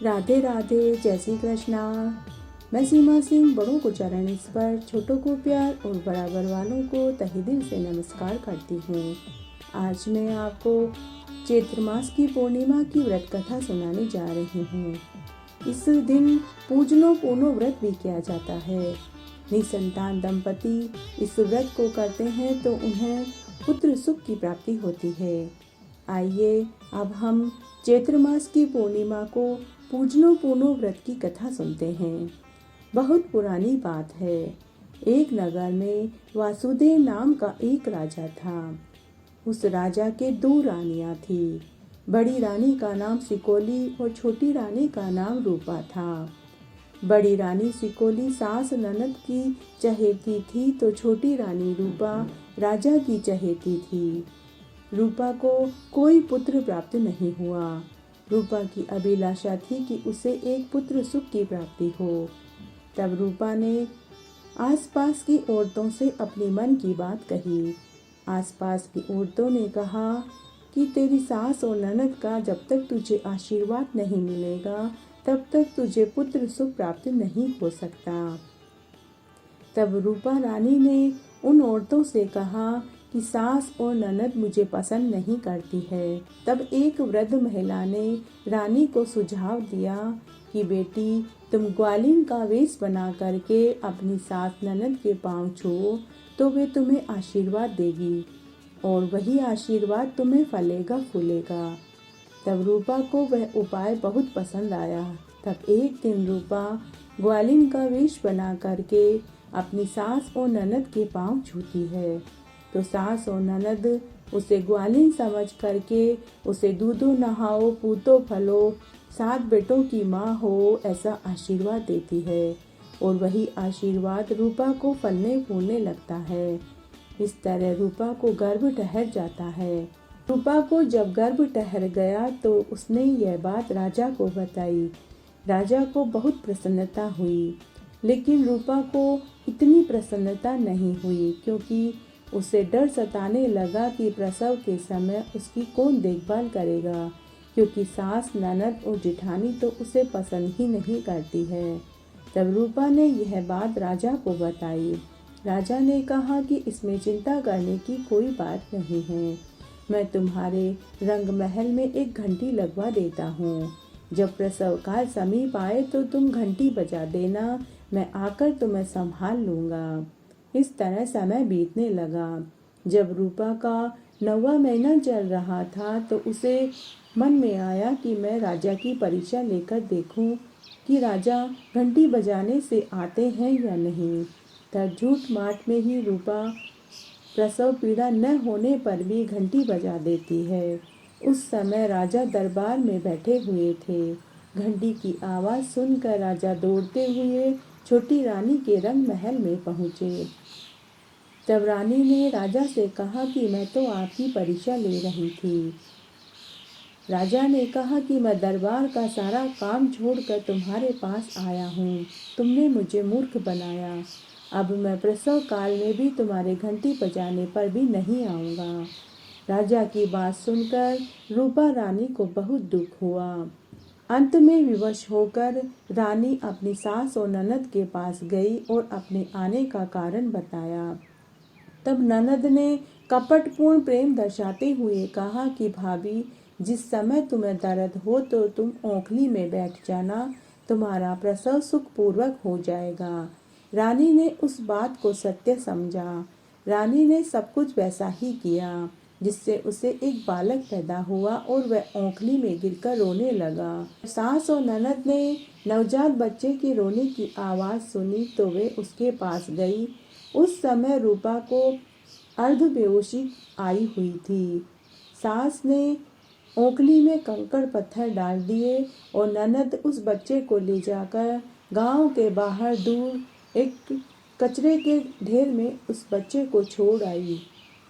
राधे राधे, जय श्री कृष्णा। मैं सीमा सिंह बड़ों को चरण स्पर्श, छोटों को प्यार और बराबर वालों को तहे दिल से नमस्कार करती हूँ। आज मैं आपको चैत्र मास की पूर्णिमा की व्रत कथा सुनाने जा रही हूँ। इस दिन पूजनो पूर्णो व्रत भी किया जाता है। निसंतान दंपति इस व्रत को करते हैं तो उन्हें पुत्र सुख की प्राप्ति होती है। आइए अब हम चैत्र मास की पूर्णिमा को पूजनो पूर्णो व्रत की कथा सुनते हैं। बहुत पुरानी बात है। एक नगर में वासुदेव नाम का एक राजा था। उस राजा के 2 रानियां थी। बड़ी रानी का नाम सिकोली और छोटी रानी का नाम रूपा था। बड़ी रानी सिकोली सास ननद की चहेती थी तो छोटी रानी रूपा राजा की चहेती थी। रूपा को कोई पुत्र प्राप्त नहीं हुआ। रूपा की अभिलाषा थी कि उसे एक पुत्र सुख की प्राप्ति हो। तब रूपा ने आसपास की औरतों से अपनी मन की बात कही। आसपास की औरतों ने कहा कि तेरी सास और ननद का जब तक तुझे आशीर्वाद नहीं मिलेगा तब तक तुझे पुत्र सुख प्राप्त नहीं हो सकता। तब रूपा रानी ने उन औरतों से कहा कि सास और ननद मुझे पसंद नहीं करती है। तब एक वृद्ध महिला ने रानी को सुझाव दिया कि बेटी, तुम ग्वालिन का वेश बना करके अपनी सास ननद के पांव छुओ तो वे तुम्हें आशीर्वाद देगी और वही आशीर्वाद तुम्हें फलेगा फूलेगा। तब रूपा को वह उपाय बहुत पसंद आया। तब एक दिन रूपा ग्वालिन का वेश बना करके अपनी सास और ननद के पांव छूती है तो सास और ननद उसे ग्वालिन समझ करके उसे दूधो नहाओ पूतो फलो 7 बेटों की माँ हो ऐसा आशीर्वाद देती है और वही आशीर्वाद रूपा को फलने फूलने लगता है। इस तरह रूपा को गर्भ ठहर जाता है। रूपा को जब गर्भ ठहर गया तो उसने यह बात राजा को बताई। राजा को बहुत प्रसन्नता हुई, लेकिन रूपा को इतनी प्रसन्नता नहीं हुई क्योंकि उसे डर सताने लगा कि प्रसव के समय उसकी कौन देखभाल करेगा, क्योंकि सास ननद और जेठानी तो उसे पसंद ही नहीं करती है। तब रूपा ने यह बात राजा को बताई। राजा ने कहा कि इसमें चिंता करने की कोई बात नहीं है। मैं तुम्हारे रंग महल में एक घंटी लगवा देता हूँ। जब प्रसव काल समीप आए तो तुम घंटी बजा देना, मैं आकर तुम्हें संभाल लूँगा। इस तरह समय बीतने लगा। जब रूपा का 9वां महीना चल रहा था तो उसे मन में आया कि मैं राजा की परीक्षा लेकर देखूं कि राजा घंटी बजाने से आते हैं या नहीं। तब झूठ माट में ही रूपा प्रसव पीड़ा न होने पर भी घंटी बजा देती है। उस समय राजा दरबार में बैठे हुए थे। घंटी की आवाज़ सुनकर राजा दौड़ते हुए छोटी रानी के रंग महल में पहुँचे। तब रानी ने राजा से कहा कि मैं तो आपकी परीक्षा ले रही थी। राजा ने कहा कि मैं दरबार का सारा काम छोड़कर तुम्हारे पास आया हूँ। तुमने मुझे मूर्ख बनाया। अब मैं प्रसव काल में भी तुम्हारे घंटी बजाने पर भी नहीं आऊँगा। राजा की बात सुनकर रूपा रानी को बहुत दुख हुआ। अंत में विवश होकर रानी अपनी सास और ननद के पास गई और अपने आने का कारण बताया। तब ननद ने कपटपूर्ण प्रेम दर्शाते हुए कहा कि भाभी, जिस समय तुम्हें दर्द हो तो तुम ओखली में बैठ जाना, तुम्हारा प्रसव सुखपूर्वक हो जाएगा। रानी ने उस बात को सत्य समझा। रानी ने सब कुछ वैसा ही किया, जिससे उसे एक बालक पैदा हुआ और वह ओखली में गिरकर रोने लगा। सास और ननद ने नवजात बच्चे के रोने की आवाज़ सुनी तो वे उसके पास गई। उस समय रूपा को अर्धबेहोशी आई हुई थी। सास ने ओखली में कंकड़ पत्थर डाल दिए और ननद उस बच्चे को ले जाकर गांव के बाहर दूर एक कचरे के ढेर में उस बच्चे को छोड़ आई।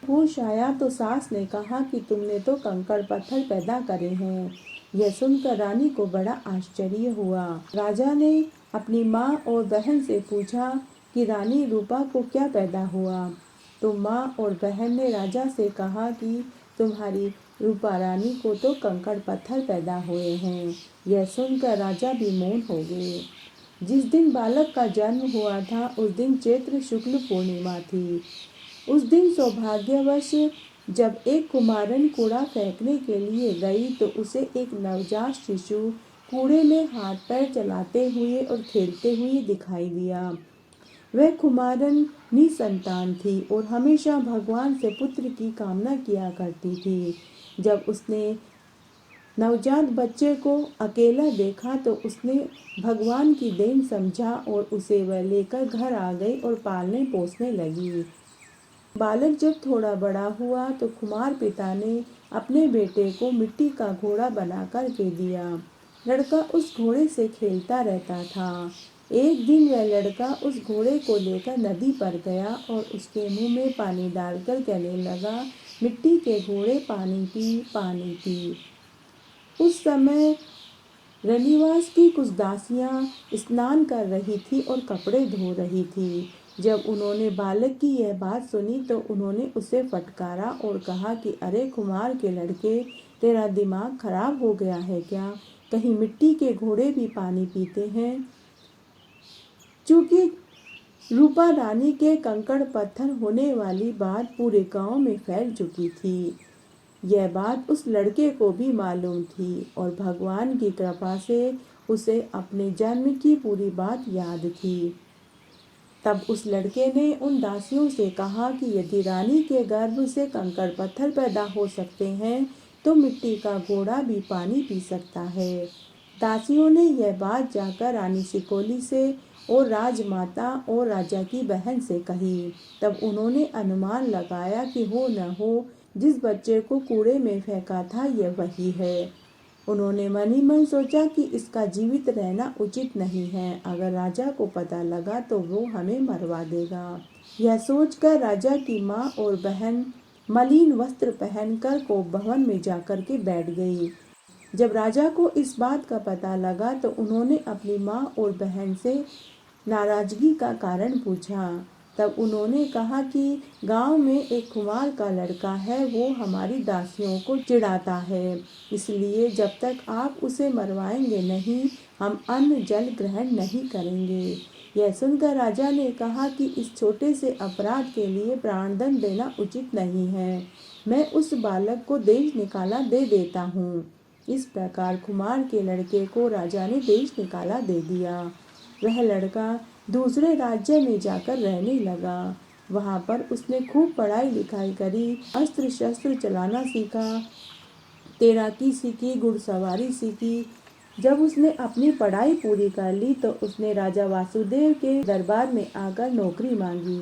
होश आया तो सास ने कहा कि तुमने तो कंकड़ पत्थर पैदा करे हैं। यह सुनकर रानी को बड़ा आश्चर्य हुआ। राजा ने अपनी माँ और बहन से पूछा कि रानी, रूपा को क्या पैदा हुआ। तो माँ और बहन ने राजा से कहा कि तुम्हारी रूपा रानी को तो कंकड़ पत्थर पैदा हुए हैं। यह सुनकर राजा भी मौन हो गए। जिस दिन बालक का जन्म हुआ था उस दिन चैत्र शुक्ल पूर्णिमा थी। उस दिन सौभाग्यवश जब एक कुमारन कूड़ा फेंकने के लिए गई तो उसे एक नवजात शिशु कूड़े में हाथ पैर चलाते हुए और खेलते हुए दिखाई दिया। वह कुमारन निसंतान थी और हमेशा भगवान से पुत्र की कामना किया करती थी। जब उसने नवजात बच्चे को अकेला देखा तो उसने भगवान की देन समझा और उसे वह लेकर घर आ गई और पालने पोसने लगी। बालक जब थोड़ा बड़ा हुआ तो कुमार पिता ने अपने बेटे को मिट्टी का घोड़ा बनाकर के दिया। लड़का उस घोड़े से खेलता रहता था। एक दिन वह लड़का उस घोड़े को लेकर नदी पर गया और उसके मुंह में पानी डालकर कहने लगा, मिट्टी के घोड़े पानी पी, पानी पी। उस समय रनिवास की कुछ दासियां स्नान कर रही थी और कपड़े धो रही थी। जब उन्होंने बालक की यह बात सुनी तो उन्होंने उसे फटकारा और कहा कि अरे कुमार के लड़के, तेरा दिमाग खराब हो गया है क्या? कहीं मिट्टी के घोड़े भी पानी पीते हैं? चूंकि रूपा रानी के कंकड़ पत्थर होने वाली बात पूरे गांव में फैल चुकी थी। यह बात उस लड़के को भी मालूम थी और भगवान की कृपा से उसे अपने जन्म की पूरी बात याद थी। तब उस लड़के ने उन दासियों से कहा कि यदि रानी के गर्भ से कंकड़ पत्थर पैदा हो सकते हैं तो मिट्टी का घोड़ा भी पानी पी सकता है। दासियों ने यह बात जाकर रानी सिकोली से और राजमाता और राजा की बहन से कही। तब उन्होंने अनुमान लगाया कि हो न हो जिस बच्चे को कूड़े में फेंका था यह वही है। उन्होंने मन ही मन सोचा कि इसका जीवित रहना उचित नहीं है। अगर राजा को पता लगा तो वो हमें मरवा देगा। यह सोचकर राजा की माँ और बहन मलिन वस्त्र पहनकर को भवन में जाकर के बैठ गई। जब राजा को इस बात का पता लगा तो उन्होंने अपनी माँ और बहन से नाराजगी का कारण पूछा। तब उन्होंने कहा कि गांव में एक कुमार का लड़का है, वो हमारी दासियों को चिढ़ाता है, इसलिए जब तक आप उसे मरवाएंगे नहीं हम अन्न जल ग्रहण नहीं करेंगे। यह सुनकर राजा ने कहा कि इस छोटे से अपराध के लिए प्राणदंड देना उचित नहीं है। मैं उस बालक को देश निकाला दे देता हूँ। इस प्रकार कुमार के लड़के को राजा ने देश निकाला दे दिया। वह लड़का दूसरे राज्य में जाकर रहने लगा। वहाँ पर उसने खूब पढ़ाई लिखाई करी, अस्त्र शस्त्र चलाना सीखा, तैराकी सीखी, घुड़सवारी सीखी। जब उसने अपनी पढ़ाई पूरी कर ली तो उसने राजा वासुदेव के दरबार में आकर नौकरी मांगी।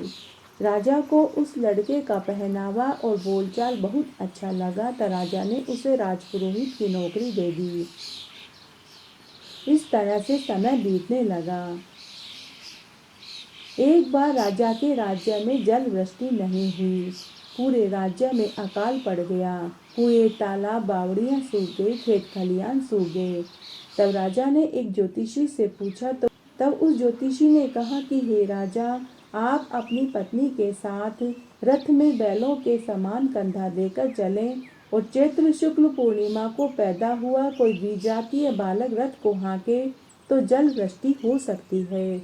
राजा को उस लड़के का पहनावा और बोलचाल बहुत अच्छा लगा तो राजा ने उसे राजपुरोहित की नौकरी दे दी। इस तरह से समय बीतने लगा। एक बार राजा के राज्य में जल वृष्टि नहीं हुई। पूरे राज्य में अकाल पड़ गया। कुएं, तालाब, बावड़ियां सूख गई, खेत खलियान सूख गए। तब राजा ने एक ज्योतिषी से पूछा तो तब उस ज्योतिषी ने कहा कि हे राजा, आप अपनी पत्नी के साथ रथ में बैलों के समान कंधा देकर चलें और चैत्र शुक्ल पूर्णिमा को पैदा हुआ कोई द्विजातीय बालक रथ को हाँके तो जल वृष्टि हो सकती है।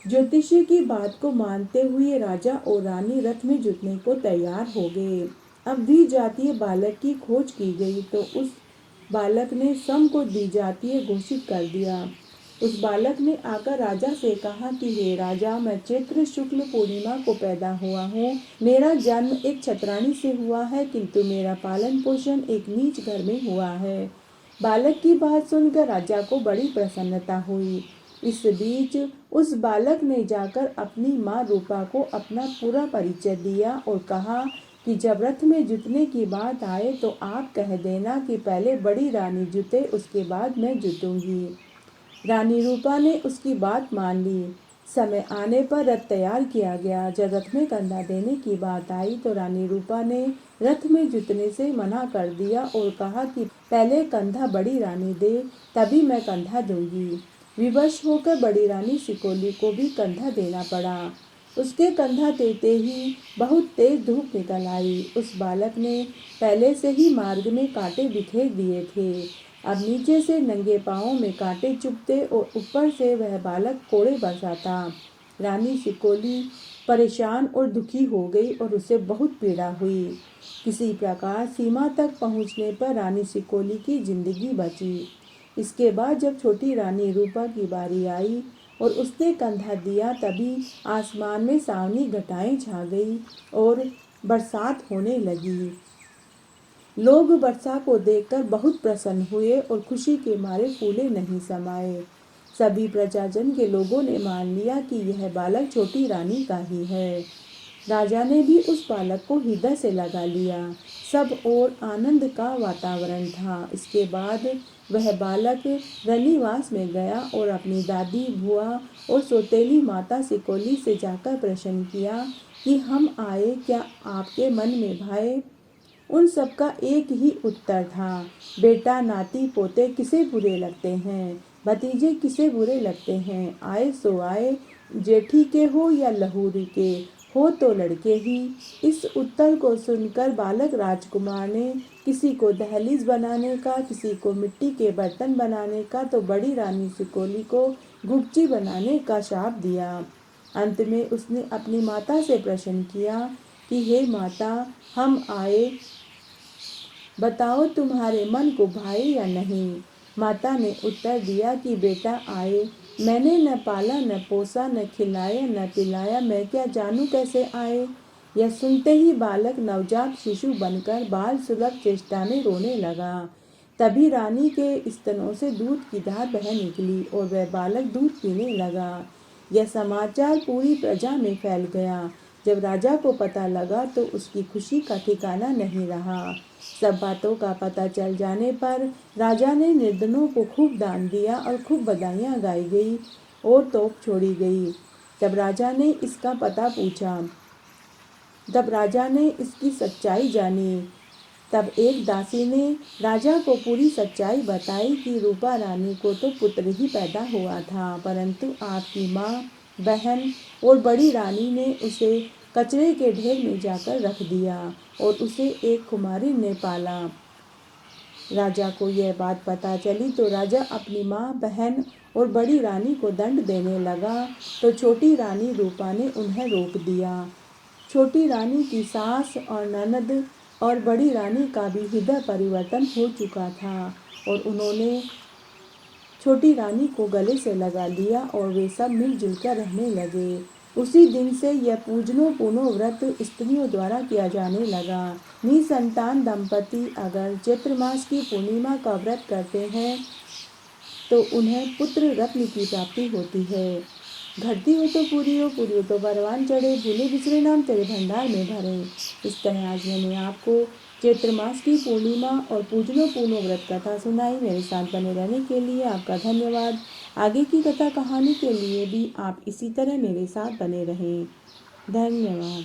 ज्योतिषी की बात को मानते हुए राजा और रानी रथ में जुटने को तैयार हो गए। अब द्विजातीय बालक की खोज की गई तो उस बालक ने स्वयं को द्विजातीय घोषित कर दिया। उस बालक ने आकर राजा से कहा कि हे राजा, मैं चैत्र शुक्ल पूर्णिमा को पैदा हुआ हूँ। मेरा जन्म एक छत्राणी से हुआ है किंतु मेरा पालन पोषण एक नीच घर में हुआ है। बालक की बात सुनकर राजा को बड़ी प्रसन्नता हुई। इस बीच उस बालक ने जाकर अपनी माँ रूपा को अपना पूरा परिचय दिया और कहा कि जब रथ में जुटने की बात आए तो आप कह देना कि पहले बड़ी रानी जुटे, उसके बाद मैं जुटूंगी। रानी रूपा ने उसकी बात मान ली। समय आने पर रथ तैयार किया गया। जब रथ में कंधा देने की बात आई तो रानी रूपा ने रथ में जुटने से मना कर दिया और कहा कि पहले कंधा बड़ी रानी दे, तभी मैं कंधा दूंगी। विवश होकर बड़ी रानी सिकोली को भी कंधा देना पड़ा। उसके कंधा देते ही बहुत तेज धूप निकल आई। उस बालक ने पहले से ही मार्ग में कांटे बिखेर दिए थे। अब नीचे से नंगे पाँवों में कांटे चुभते और ऊपर से वह बालक कोड़े बरसाता। रानी सिकोली परेशान और दुखी हो गई और उसे बहुत पीड़ा हुई। किसी प्रकार सीमा तक पहुंचने पर रानी सिकोली की जिंदगी बची। इसके बाद जब छोटी रानी रूपा की बारी आई और उसने कंधा दिया, तभी आसमान में सावनी घटाएं छा गई और बरसात होने लगी। लोग वर्षा को देखकर बहुत प्रसन्न हुए और खुशी के मारे फूले नहीं समाये। सभी प्रजाजन के लोगों ने मान लिया कि यह बालक छोटी रानी का ही है। राजा ने भी उस बालक को हृदय से लगा लिया। सब ओर आनंद का वातावरण था। इसके बाद वह बालक रनिवास में गया और अपनी दादी, बुआ और सौतेली माता सिकोली से जाकर प्रश्न किया कि हम आए क्या आपके मन में भाए। उन सबका एक ही उत्तर था, बेटा, नाती पोते किसे बुरे लगते हैं, भतीजे किसे बुरे लगते हैं, आए सो आए, जेठी के हो या लहूरी के हो तो लड़के ही। इस उत्तर को सुनकर बालक राजकुमार ने किसी को दहलीज बनाने का, किसी को मिट्टी के बर्तन बनाने का, तो बड़ी रानी सिकोली को गुपची बनाने का शाप दिया। अंत में उसने अपनी माता से प्रश्न किया कि हे माता, हम आए, बताओ तुम्हारे मन को भाए या नहीं। माता ने उत्तर दिया कि बेटा आए, मैंने न पाला न पोसा न खिलाया न पिलाया, मैं क्या जानूं कैसे आए। यह सुनते ही बालक नवजात शिशु बनकर बाल सुलभ चेष्टा में रोने लगा। तभी रानी के स्तनों से दूध की धार बह निकली और वह बालक दूध पीने लगा। यह समाचार पूरी प्रजा में फैल गया। जब राजा को पता लगा तो उसकी खुशी का ठिकाना नहीं रहा। सब बातों का पता चल जाने पर राजा ने निर्धनों को खूब दान दिया और खूब बधाइयाँ गाई गई और तोप छोड़ी गई। जब राजा ने इसकी सच्चाई जानी, तब एक दासी ने राजा को पूरी सच्चाई बताई कि रूपा रानी को तो पुत्र ही पैदा हुआ था, परंतु आपकी माँ, बहन और बड़ी रानी ने उसे कचरे के ढेर में जाकर रख दिया और उसे एक कुमारी ने पाला। राजा को यह बात पता चली तो राजा अपनी माँ, बहन और बड़ी रानी को दंड देने लगा, तो छोटी रानी रूपा ने उन्हें रोक दिया। छोटी रानी की सास और ननद और बड़ी रानी का भी हृदय परिवर्तन हो चुका था और उन्होंने छोटी रानी को गले से लगा लिया और वे सब मिलजुल कर रहने लगे। उसी दिन से यह पूजनो पुनो व्रत स्त्रियों द्वारा किया जाने लगा। निसंतान दंपति अगर चैत्र मास की पूर्णिमा का व्रत करते हैं तो उन्हें पुत्र रत्न की प्राप्ति होती है। घटती हो तो पूरी हो तो परवान चढ़े, भूले बिसरे नाम तेरे भंडार में भरे। इस तरह आज मैंने आपको चैत्र मास की पूर्णिमा और पूजनो पूनो व्रत कथा सुनाई। मेरे साथ बने रहने के लिए आपका धन्यवाद। आगे की कथा कहानी के लिए भी आप इसी तरह मेरे साथ बने रहें। धन्यवाद।